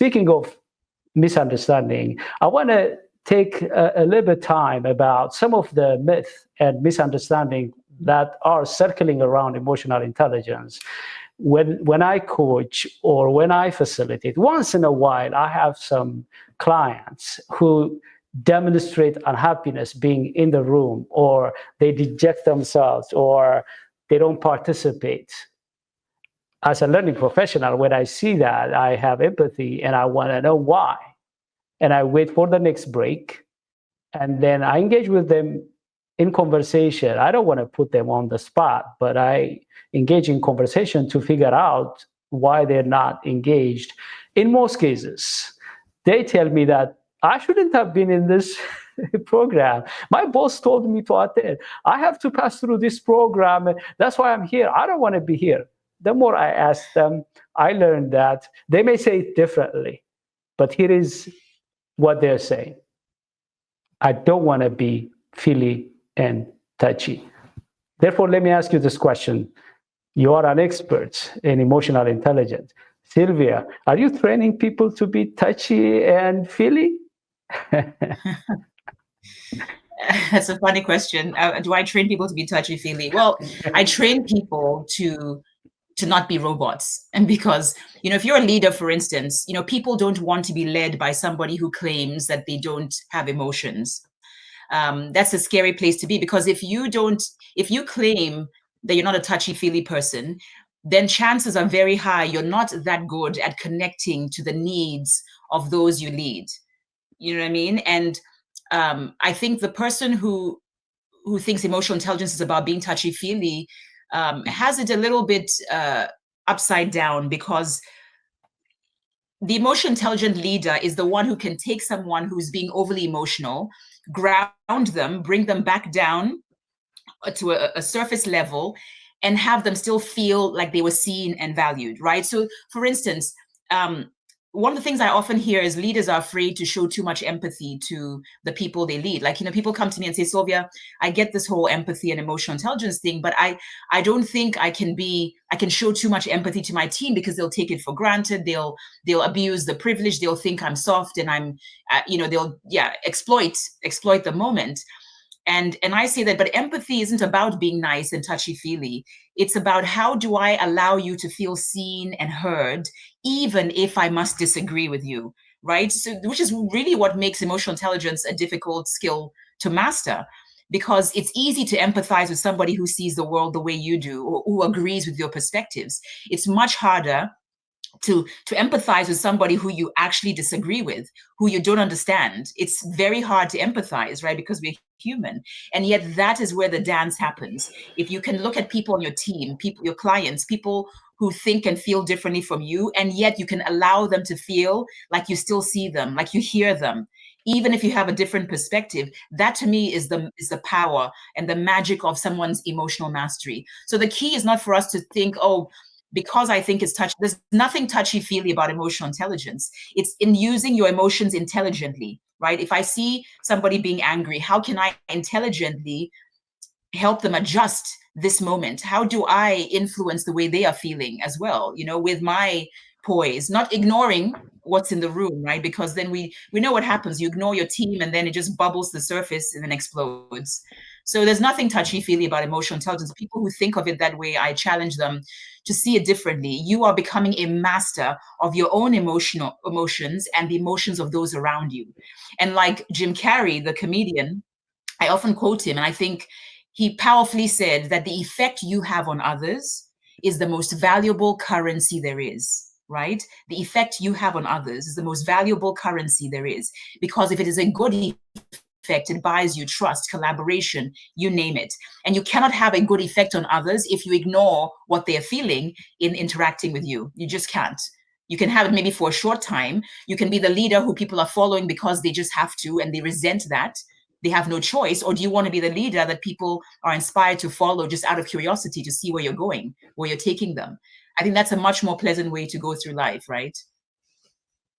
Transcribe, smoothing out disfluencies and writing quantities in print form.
speaking of misunderstanding, I want to take a little bit time about some of the myths and misunderstanding that are circling around emotional intelligence. When I coach or when I facilitate, once in a while, I have some clients who demonstrate unhappiness being in the room, or they deject themselves, or they don't participate. As a learning professional, when I see that, I have empathy and I want to know why. And I wait for the next break, and then I engage with them in conversation. I don't want to put them on the spot, but I engage in conversation to figure out why they're not engaged. In most cases, they tell me that I shouldn't have been in this program. My boss told me to attend. I have to pass through this program. That's why I'm here. I don't want to be here. The more I ask them, I learn that they may say it differently, but here is what they're saying. I don't want to be feely and touchy. Therefore, let me ask you this question. You are an expert in emotional intelligence. Sylvia, are you training people to be touchy and feely? That's a funny question. Do I train people to be touchy-feely? Well, I train people to not be robots. And because, if you're a leader, for instance, people don't want to be led by somebody who claims that they don't have emotions. That's a scary place to be, because if you claim that you're not a touchy-feely person, then chances are very high you're not that good at connecting to the needs of those you lead. You know what I mean? And I think the person who thinks emotional intelligence is about being touchy-feely has it a little bit upside down, because the emotional intelligent leader is the one who can take someone who's being overly emotional, ground them, bring them back down to a surface level, and have them still feel like they were seen and valued, right? So, for instance, one of the things I often hear is leaders are afraid to show too much empathy to the people they lead. Like, people come to me and say, Sylvia, I get this whole empathy and emotional intelligence thing, but I don't think I can show too much empathy to my team, because they'll take it for granted. They'll abuse the privilege. They'll think I'm soft, and I'm, they'll exploit the moment. And I say that, but empathy isn't about being nice and touchy-feely. It's about, how do I allow you to feel seen and heard, even if I must disagree with you, right? So, which is really what makes emotional intelligence a difficult skill to master, because it's easy to empathize with somebody who sees the world the way you do, or who agrees with your perspectives. It's much harder to empathize with somebody who you actually disagree with, who you don't understand. It's very hard to empathize, right? Because we're human. And yet that is where the dance happens. If you can look at people on your team, your clients, people who think and feel differently from you, and yet you can allow them to feel like you still see them, like you hear them, even if you have a different perspective, that to me is the power and the magic of someone's emotional mastery. So the key is not for us to think, oh, because I think it's touchy. There's nothing touchy-feely about emotional intelligence. It's in using your emotions intelligently, right? If I see somebody being angry, how can I intelligently help them adjust this moment? How do I influence the way they are feeling as well, with my poise, not ignoring what's in the room, right? Because then we know what happens. You ignore your team, and then it just bubbles to the surface and then explodes. So there's nothing touchy-feely about emotional intelligence. People who think of it that way, I challenge them to see it differently. You are becoming a master of your own emotions and the emotions of those around you. And like Jim Carrey, the comedian, I often quote him, and I think he powerfully said that the effect you have on others is the most valuable currency there is, right? The effect you have on others is the most valuable currency there is, because if it is a good effect, it buys you trust, collaboration, you name it. And you cannot have a good effect on others if you ignore what they're feeling in interacting with you. You just can't. You can have it maybe for a short time. You can be the leader who people are following because they just have to, and they resent that. They have no choice. Or do you want to be the leader that people are inspired to follow just out of curiosity to see where you're going, where you're taking them? I think that's a much more pleasant way to go through life, right?